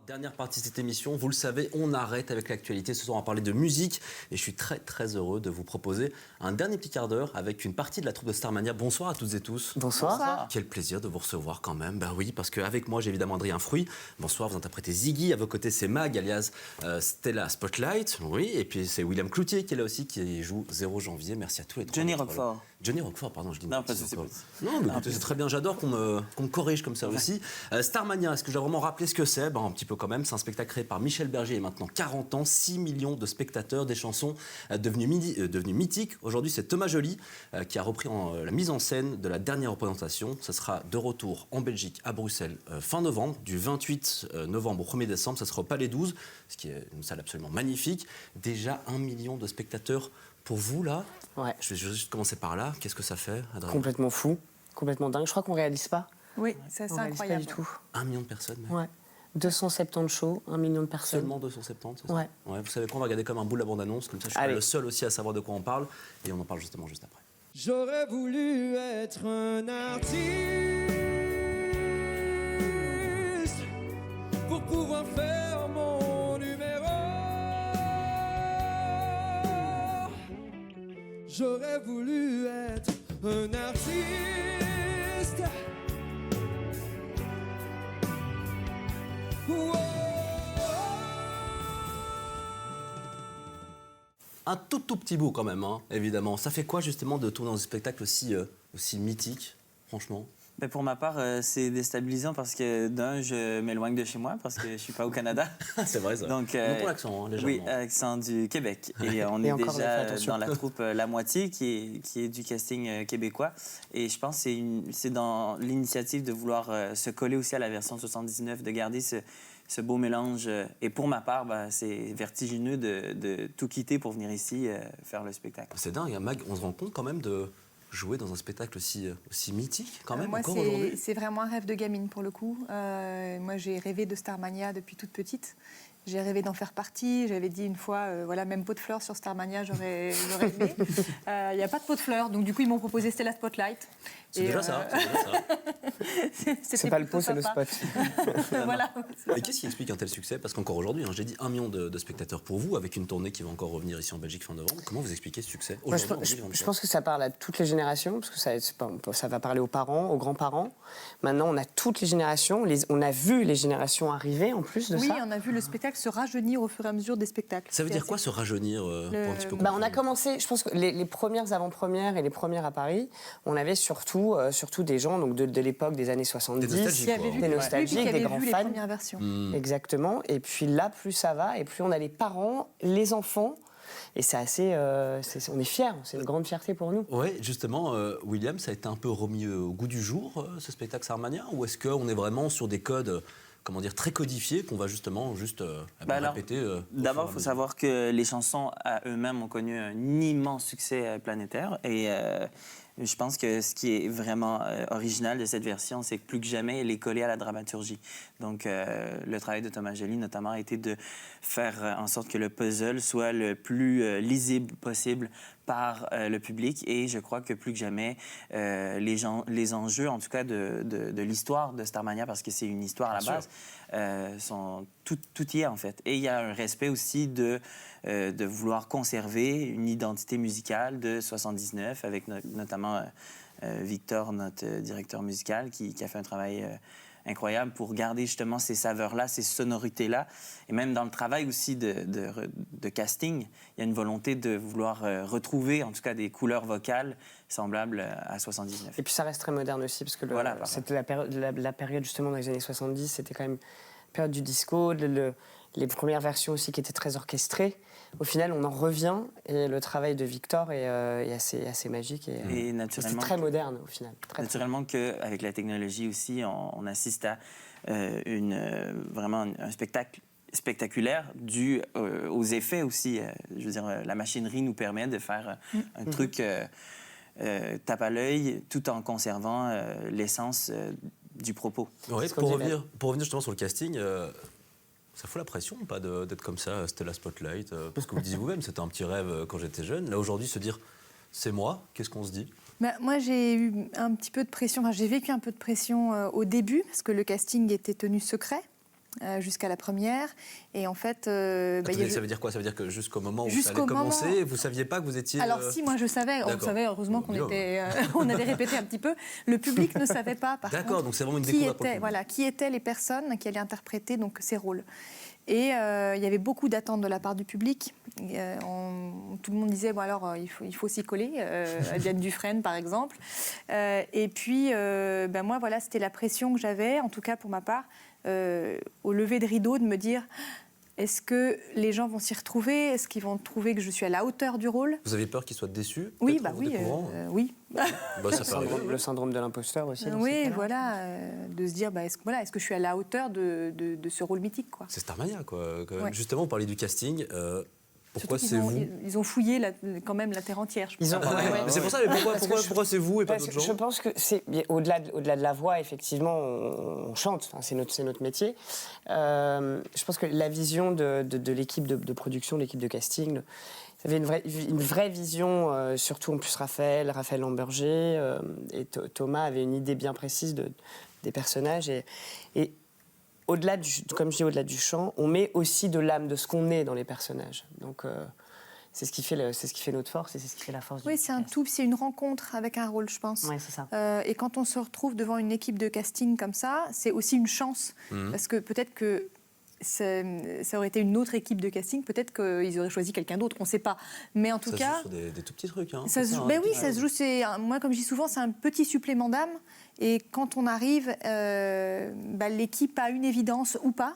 Dernière partie de cette émission, vous le savez, on arrête avec l'actualité. Ce soir, on va parler de musique et je suis très très heureux de vous proposer un dernier petit quart d'heure avec une partie de la troupe de Starmania. Bonsoir à toutes et tous. Bonsoir. Quel plaisir de vous recevoir quand même. Ben oui, parce qu'avec moi, j'ai évidemment Adrien Fruit. Bonsoir, vous interprétez Ziggy. À vos côtés, c'est Mag, alias Stella Spotlight. Oui, et puis c'est William Cloutier qui est là aussi, qui joue 0 janvier. Merci à tous les trois. Johnny Roquefort. Johnny Roquefort, pardon, je dis Non, pas de souci. Non, mais écoutez, c'est très bien. J'adore qu'on me corrige comme ça aussi. Starmania, est-ce que je dois vraiment rappeler ce que c'est? Un petit peu quand même. C'est un spectacle créé par Michel Berger il y a maintenant 40 ans, 6 millions de spectateurs, des chansons devenues mythiques. Aujourd'hui, c'est Thomas Joly qui a repris la mise en scène de la dernière représentation. Ça sera de retour en Belgique, à Bruxelles, fin novembre, du 28 novembre au 1er décembre. Ça sera au Palais 12, ce qui est une salle absolument magnifique. Déjà 1 million de spectateurs pour vous, là. Ouais. Je vais juste commencer par là. Qu'est-ce que ça fait, Adrien? Complètement fou, complètement dingue. Je crois qu'on réalise pas. Oui, ça c'est incroyable. Pas du tout. 1 million de personnes, même. Ouais. 270 shows, 1 million de personnes. Seulement 270, c'est ça? Ouais. Vous savez quoi, on va regarder comme un bout de la bande-annonce, comme ça je suis pas le seul aussi à savoir de quoi on parle, et on en parle justement juste après. J'aurais voulu être un artiste pour pouvoir faire mon numéro. J'aurais voulu être un artiste. Un tout petit bout quand même, hein, évidemment. Ça fait quoi justement de tourner dans un spectacle aussi mythique, franchement? Ben pour ma part, c'est déstabilisant parce que d'un, je m'éloigne de chez moi parce que je suis pas au Canada. C'est vrai ça. Donc, pour l'accent, hein, légèrement. Oui, accent du Québec. Et on Et est encore déjà dans la troupe La Moitié qui est du casting québécois. Et je pense que c'est dans l'initiative de vouloir se coller aussi à la version 79, de garder ce beau mélange. Et pour ma part, c'est vertigineux de tout quitter pour venir ici faire le spectacle. C'est dingue, hein, Mag, on se rend compte quand même de jouer dans un spectacle aussi mythique quand même Moi, encore aujourd'hui. c'est vraiment un rêve de gamine pour le coup. Moi, j'ai rêvé de Starmania depuis toute petite. J'ai rêvé d'en faire partie. J'avais dit une fois, voilà, même pot de fleurs sur Starmania, j'aurais aimé. Il n'y a pas de pot de fleurs, donc du coup, ils m'ont proposé Stella Spotlight. C'est déjà ça. C'est pas le pot, c'est le spot. Voilà. Et qu'est-ce qui explique un tel succès? Parce qu'encore aujourd'hui, j'ai dit 1 million de spectateurs pour vous, avec une tournée qui va encore revenir ici en Belgique fin novembre. Comment vous expliquez ce succès Moi, je pense que ça parle à toutes les générations, parce que ça va parler aux parents, aux grands-parents. Maintenant, on a toutes les générations. On a vu les générations arriver en plus de ça. Oui, on a vu le spectacle se rajeunir au fur et à mesure des spectacles. Ça veut dire quoi, se rajeunir pour un petit peu On a commencé, je pense que les premières avant-premières et les premières à Paris, on avait surtout des gens donc de l'époque des années 70. Des nostalgiques, des grands fans. Exactement. Et puis là, plus ça va, et plus on a les parents, les enfants. Et c'est assez... on est fiers, c'est une grande fierté pour nous. Oui, justement, William, ça a été un peu remis au goût du jour, ce spectacle Starmania, ou est-ce qu'on est vraiment sur des codes très codifiés qu'on va justement répéter D'abord, il faut savoir que les chansons à eux-mêmes ont connu un immense succès planétaire. Et je pense que ce qui est vraiment original de cette version, c'est que plus que jamais, elle est collée à la dramaturgie. Donc, le travail de Thomas Joly, notamment, a été de faire en sorte que le puzzle soit le plus lisible possible par le public. Et je crois que plus que jamais, les enjeux, en tout cas, de l'histoire de Starmania, parce que c'est une histoire à la base, sont tout y est, en fait. Et il y a un respect aussi de vouloir conserver une identité musicale de 79, avec notamment Victor, notre directeur musical, qui a fait un travail incroyable pour garder justement ces saveurs-là, ces sonorités-là. Et même dans le travail aussi de casting, il y a une volonté de vouloir retrouver, en tout cas, des couleurs vocales semblables à 79. Et puis ça reste très moderne aussi, parce que c'était la période justement dans les années 70, c'était quand même la période du disco, les premières versions aussi qui étaient très orchestrées. Au final, on en revient, et le travail de Victor est assez magique. Et naturellement, c'est très moderne, au final. Naturellement qu'avec la technologie aussi, on assiste à vraiment un spectacle spectaculaire dû aux effets aussi. Je veux dire, la machinerie nous permet de faire un truc tape à l'œil tout en conservant l'essence du propos. Oui, pour revenir justement sur le casting... Ça fout la pression, pas d'être comme ça, Stella Spotlight, parce que vous le disiez vous-même, c'était un petit rêve quand j'étais jeune. Là, aujourd'hui, se dire, c'est moi, qu'est-ce qu'on se dit? Moi, j'ai eu un petit peu de pression, j'ai vécu un peu de pression au début, parce que le casting était tenu secret. jusqu'à la première. Et en fait... Attendez, ça veut dire quoi? Ça veut dire que jusqu'au moment où ça allait commencer, vous ne saviez pas que vous étiez... Alors si, moi je savais. On savait, heureusement qu'on était... on avait répété un petit peu. Le public ne savait pas, par contre. D'accord, donc c'est vraiment une découverte pour le public. Qui étaient les personnes qui allaient interpréter donc, ces rôles. Et il y avait beaucoup d'attentes de la part du public. Tout le monde disait, bon alors, il faut s'y coller. Diane Dufresne, par exemple. Et puis, moi, voilà, c'était la pression que j'avais, en tout cas pour ma part, au lever de rideau, de me dire... Est-ce que les gens vont s'y retrouver? Est-ce qu'ils vont trouver que je suis à la hauteur du rôle? Vous avez peur qu'ils soient déçus? Oui, oui. Le syndrome de l'imposteur aussi. Oui, voilà, de se dire, est-ce que je suis à la hauteur de ce rôle mythique, quoi. C'est Starmania, quoi. Ouais. Justement, vous parlez du casting. Pourquoi c'est vous? Ils ont fouillé quand même la terre entière. Je pense. Mais c'est pour ça, mais pourquoi c'est vous et pas d'autres gens? Je pense que c'est au-delà de la voix, effectivement, on chante, c'est notre métier. Je pense que la vision de l'équipe de production, de l'équipe de casting, il y avait une vraie vision, surtout en plus Raphaël Lamberger et Thomas avait une idée bien précise des personnages et au-delà comme je dis, au-delà du chant, on met aussi de l'âme, de ce qu'on est dans les personnages. Donc, c'est ce qui fait notre force et c'est ce qui fait la force du c'est un tout, c'est une rencontre avec un rôle, je pense. Oui, c'est ça. Et quand on se retrouve devant une équipe de casting comme ça, c'est aussi une chance. Parce que peut-être que ça aurait été une autre équipe de casting, peut-être qu'ils auraient choisi quelqu'un d'autre, on ne sait pas. Mais en tout cas... Ça se joue sur des tout petits trucs. Hein, ça se joue, ça se joue, moi, comme je dis souvent, c'est un petit supplément d'âme. Et quand on arrive, l'équipe a une évidence ou pas.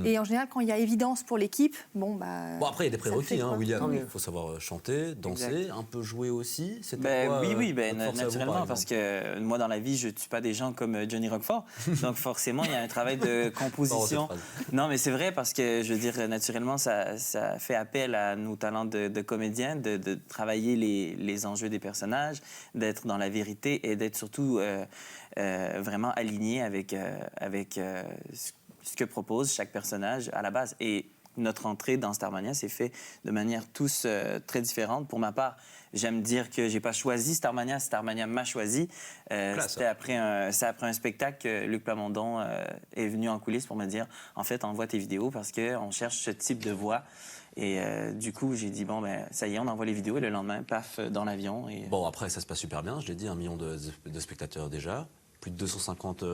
Et en général, quand il y a évidence pour l'équipe, Bon, après, il y a des prérequis, William. Il faut savoir chanter, danser, un peu jouer aussi. Oui, naturellement, parce que moi, dans la vie, je ne tue pas des gens comme Johnny Roquefort. Donc, forcément, il y a un travail de composition. Non, mais c'est vrai, parce que, je veux dire, naturellement, ça fait appel à nos talents de comédiens, de travailler les enjeux des personnages, d'être dans la vérité et d'être surtout vraiment aligné avec ce que propose chaque personnage à la base. Et notre entrée dans Starmania s'est faite de manière tous très différente. Pour ma part, j'aime dire que j'ai pas choisi Starmania m'a choisi. C'est après un spectacle que Luc Plamondon est venu en coulisses pour me dire, en fait, envoie tes vidéos parce qu'on cherche ce type de voix. Et du coup, j'ai dit, ça y est, on envoie les vidéos. Et le lendemain, paf, dans l'avion. Et... Bon, après, ça se passe super bien. Je l'ai dit, 1 million de spectateurs déjà. Plus de 250...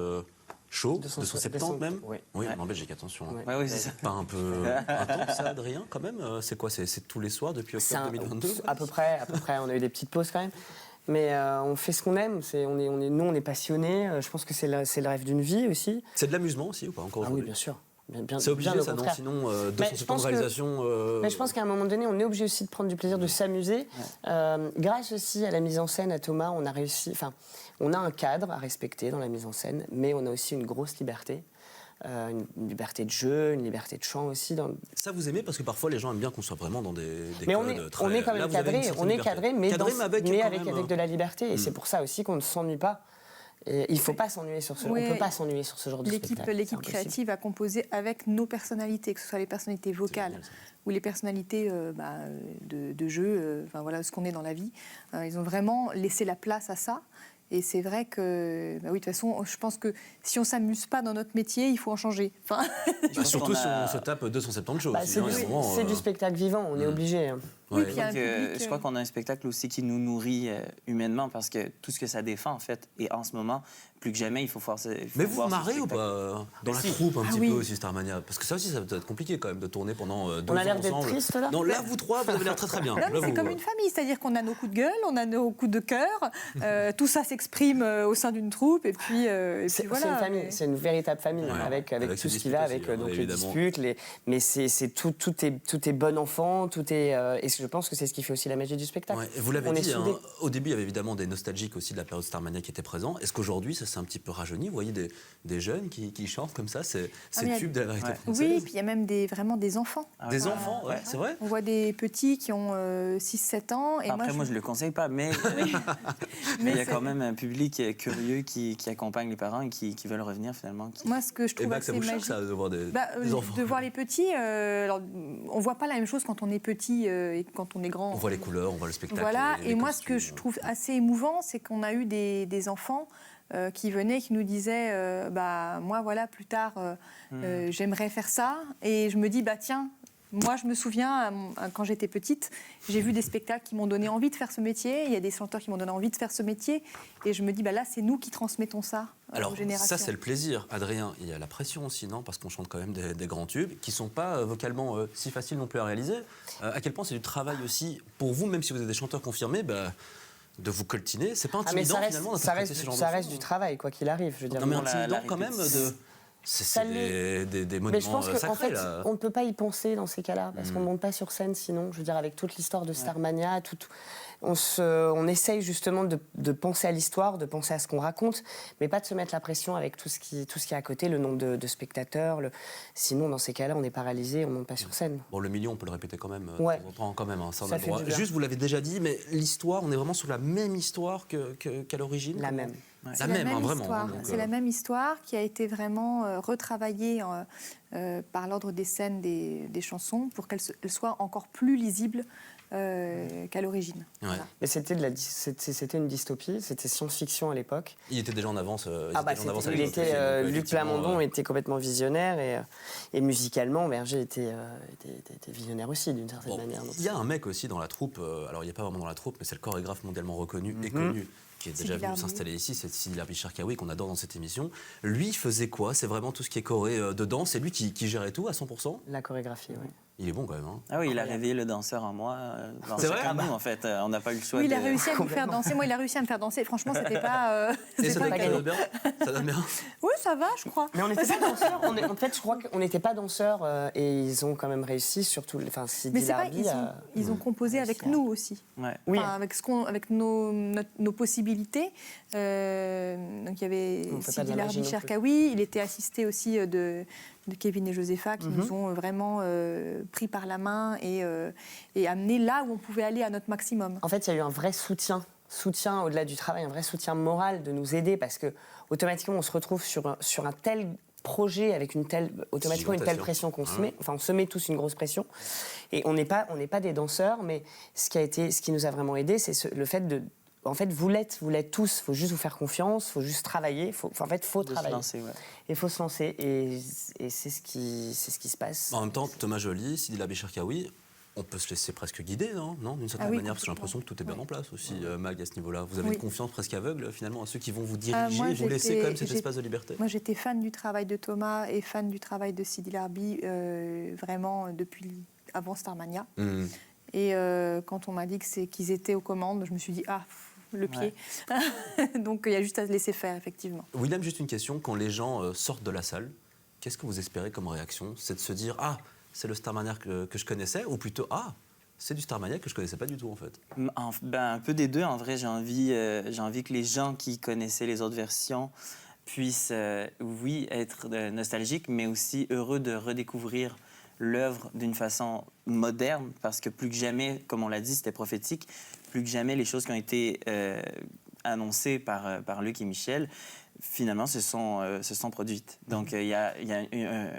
show, 270 même. Oui, en Belgique, attention. Oui, c'est ça. Pas un peu intense, ça, Adrien, quand même? C'est quoi? C'est tous les soirs depuis octobre 2022? À peu près. On a eu des petites pauses quand même. Mais on fait ce qu'on aime. Nous, on est passionnés. Je pense que c'est le rêve d'une vie aussi. C'est de l'amusement aussi ou pas encore aujourd'hui? Oui, bien sûr. C'est obligé, ça, non? Sinon, 270 réalisations... Mais je pense qu'à un moment donné, on est obligé aussi de prendre du plaisir, de s'amuser. Grâce aussi à la mise en scène, à Thomas, on a réussi... Enfin, on a un cadre à respecter dans la mise en scène, mais on a aussi une grosse liberté. Une liberté de jeu, une liberté de chant aussi. Ça, vous aimez? Parce que parfois, les gens aiment bien qu'on soit vraiment dans des mais codes on est quand même cadré, mais avec de la liberté. Et c'est pour ça aussi qu'on ne s'ennuie pas. Et il ne faut pas s'ennuyer sur ce. On ne peut pas s'ennuyer sur ce genre de spectacle. L'équipe créative a composé avec nos personnalités, que ce soit les personnalités vocales ou les personnalités de jeu, ce qu'on est dans la vie. Ils ont vraiment laissé la place à ça. Et c'est vrai que, de toute façon, je pense que si on ne s'amuse pas dans notre métier, il faut en changer. Surtout si on se tape 270 choses. C'est du spectacle vivant, on est obligé. Oui, puis je crois qu'on a un spectacle aussi qui nous nourrit humainement parce que tout ce que ça défend, en fait, et en ce moment, plus que jamais, il faut voir. Mais vous vous marrez ou pas dans la troupe un petit peu aussi, Starmania? Parce que ça aussi, ça peut être compliqué quand même de tourner pendant 2 ans ensemble. On a l'air d'être triste là. Non, là, vous trois, vous avez l'air très très bien. C'est comme une famille, c'est-à-dire qu'on a nos coups de gueule, on a nos coups de cœur, tout ça s'exprime au sein d'une troupe, et puis voilà. C'est une famille, c'est une véritable famille, avec tout ce qui va, avec les disputes, mais tout est bon enfant, tout est... Et je pense que c'est ce qui fait aussi la magie du spectacle. Vous l'avez dit, au début, il y avait évidemment des nostalgiques aussi de la période Starmania qui étaient présents. Est-ce qu'aujourd'hui, ça s'est un petit peu rajeuni? Vous voyez des jeunes qui chantent comme ça, c'est tube de la variété française? Oui, puis il y a même vraiment des enfants. Des enfants, c'est vrai? On voit des petits qui ont 6-7 ans. Et moi, je ne le conseille pas, mais il y a quand même un public curieux qui accompagne les parents et qui veulent revenir finalement. Moi, ce que je trouve assez magique... ça de voir des enfants. De voir les petits, alors, on ne voit pas la même chose quand on est petit et quand on est grand. On voit les couleurs, on voit le spectacle. Voilà, et moi, ce que je trouve assez émouvant, c'est qu'on a eu des enfants qui venaient, qui nous disaient moi, voilà, plus tard, j'aimerais faire ça. Et je me dis, tiens, moi, je me souviens, quand j'étais petite, j'ai vu des spectacles qui m'ont donné envie de faire ce métier. Il y a des chanteurs qui m'ont donné envie de faire ce métier. Et je me dis, là, c'est nous qui transmettons ça aux générations. Ça, c'est le plaisir. Adrien, il y a la pression aussi, non? Parce qu'on chante quand même des grands tubes qui ne sont pas vocalement si faciles non plus à réaliser. À quel point c'est du travail aussi pour vous, même si vous êtes des chanteurs confirmés, de vous coltiner. C'est pas intimidant, finalement, d'interpréter ce genre de ça reste du travail, quoi qu'il arrive. Je veux dire. Non, mais intimidant quand même de... C'est des monuments mais je pense sacrés, fait, on ne peut pas y penser dans ces cas-là, parce qu'on ne monte pas sur scène sinon. Je veux dire, avec toute l'histoire de Starmania, on essaye justement de penser à l'histoire, de penser à ce qu'on raconte, mais pas de se mettre la pression avec tout ce qui est à côté, le nombre de spectateurs. Sinon, dans ces cas-là, on est paralysé, on ne monte pas sur scène. Bon, le million, on peut le répéter quand même, ouais. de temps en temps, quand même, hein, ça on a Ça le droit. Juste, vous l'avez déjà dit, mais l'histoire, on est vraiment sur la même histoire qu'à l'origine? La même. Ouais. La même, vraiment. C'est la même histoire qui a été vraiment retravaillée par l'ordre des scènes des chansons pour qu'elle soit encore plus lisible qu'à l'origine. Ouais. Voilà. Mais c'était une dystopie, c'était science-fiction à l'époque. Il était déjà en avance. Luc Plamondon était complètement visionnaire et musicalement, Berger était visionnaire aussi d'une certaine manière. Il y a un mec aussi dans la troupe, alors il n'y a pas vraiment dans la troupe, mais c'est le chorégraphe mondialement reconnu et connu, qui est déjà venu s'installer ici, c'est Sidi Larbi-Cherkaoui qu'on adore dans cette émission. Lui, il faisait quoi? C'est vraiment tout ce qui est choré dedans, c'est lui qui gérait tout à 100%? La chorégraphie, oui. Il est bon quand même. Hein. Ah oui, il a réveillé le danseur en moi. C'est vrai? Nous, en fait, on n'a pas eu le choix. Oui, il a réussi à nous faire danser. Moi, il a réussi à me faire danser. Franchement, c'était pas. Et ça donne bien? Ça donne bien? Oui, ça va, je crois. Mais on n'était pas danseurs. En fait, je crois qu'on n'était pas danseurs et ils ont quand même réussi, surtout. Enfin, Sidi Larbi. Ils ont composé avec nous aussi. Ouais. Oui. Avec nos possibilités. Donc il y avait Sidi Larbi-Cherkaoui. Il était assisté aussi de Kevin et Josépha qui nous ont vraiment pris par la main et amené là où on pouvait aller à notre maximum. En fait, il y a eu un vrai soutien au-delà du travail, un vrai soutien moral de nous aider parce que automatiquement on se retrouve sur un tel projet avec une telle pression qu'on se met. Enfin, on se met tous une grosse pression et on n'est pas des danseurs, mais ce qui nous a vraiment aidé, c'est le fait de en fait, vous l'êtes tous. Il faut juste vous faire confiance, il faut juste travailler. Faut travailler. Il faut se lancer. Et c'est ce qui se passe. En même temps, Thomas Joly, Sidi Larbi-Cherkaoui, on peut se laisser presque guider, non d'une certaine manière, parce que j'ai l'impression que tout est bien en place aussi, Mag, à ce niveau-là. Vous avez une confiance presque aveugle, finalement, à ceux qui vont vous diriger, vous laisser quand même cet espace de liberté. Moi, j'étais fan du travail de Thomas et fan du travail de Sidi Larbi, vraiment depuis avant Starmania. Et quand on m'a dit qu'ils étaient aux commandes, je me suis dit, le pied. Ouais. Donc il y a juste à se laisser faire, effectivement. William, juste une question. Quand les gens sortent de la salle, qu'est-ce que vous espérez comme réaction? C'est de se dire, c'est le Starmania que je connaissais, ou plutôt, c'est du Starmania que je connaissais pas du tout, en fait? Un peu des deux, en vrai. J'ai envie que les gens qui connaissaient les autres versions puissent, être nostalgiques, mais aussi heureux de redécouvrir l'œuvre d'une façon moderne, parce que plus que jamais, comme on l'a dit, c'était prophétique, plus que jamais les choses qui ont été annoncées par Luc et Michel, finalement, se sont produites. Donc, il y a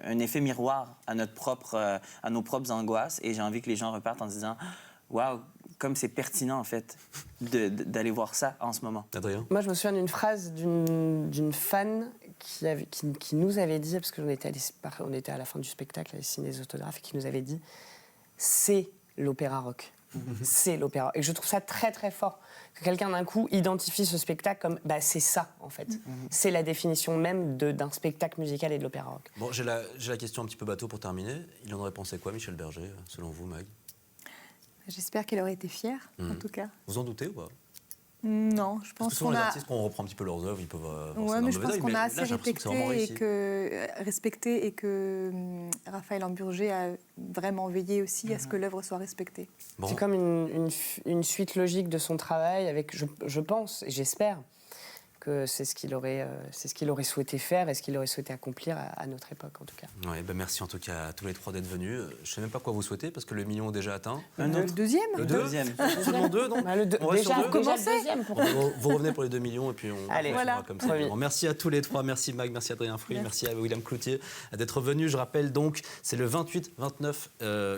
un effet miroir à nos propres angoisses, et j'ai envie que les gens repartent en se disant « Waouh, comme c'est pertinent, en fait, d'aller voir ça en ce moment. » Adrien? Moi, je me souviens d'une phrase d'une fan qui nous avait dit, parce qu'on était à la fin du spectacle, à signer des autographes, et qui nous avait dit « C'est l'opéra rock. » C'est l'opéra. Et je trouve ça très, très fort que quelqu'un, d'un coup, identifie ce spectacle comme c'est ça, en fait. C'est la définition même d'un spectacle musical et de l'opéra rock. Bon, j'ai la question un petit peu bateau pour terminer. Il en aurait pensé quoi, Michel Berger, selon vous, Mag? J'espère qu'elle aurait été fière, en tout cas. Vous en doutez ou pas? Non, je pense qu'on les artistes, quand on reprend un petit peu leurs œuvres, ils peuvent mais je pense qu'on a assez respecté et que Raphaël Lamburger a vraiment veillé aussi à ce que l'œuvre soit respectée. Bon. C'est comme une suite logique de son travail, avec, je pense et j'espère que c'est ce qu'il aurait souhaité faire et ce qu'il aurait souhaité accomplir à notre époque, en tout cas. Ouais, merci en tout cas à tous les trois d'être venus. Je ne sais même pas quoi vous souhaitez, parce que le million est déjà atteint. Le deuxième. Le deuxième. Seulement deux, non? Déjà le deuxième. Vous revenez pour les 2 millions et puis on voilà. Comme ça. Bon, merci à tous les trois. Merci Mag, merci Adrien Fruy, merci à William Cloutier d'être venu. Je rappelle donc, c'est le 28, 29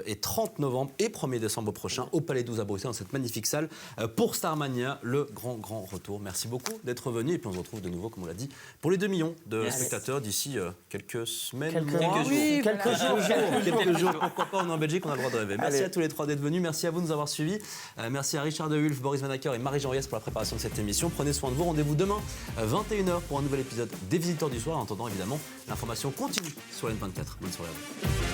et 30 novembre et 1er décembre prochain au Palais 12 à Bruxelles, dans cette magnifique salle, pour Starmania, le grand retour. Merci beaucoup d'être venu. Et puis on se retrouve de nouveau, comme on l'a dit, pour les 2 millions de spectateurs d'ici quelques semaines, quelques mois. Quelques jours. Pourquoi pas, on est en Belgique, on a le droit de rêver. Merci à tous les 3 d'être venus, merci à vous de nous avoir suivis. Merci à Richard De Wulf, Boris Vanacker et Marie-Jean Riès pour la préparation de cette émission. Prenez soin de vous, rendez-vous demain à 21h pour un nouvel épisode des Visiteurs du Soir. En attendant, évidemment, l'information continue sur N24. Bonne soirée à vous.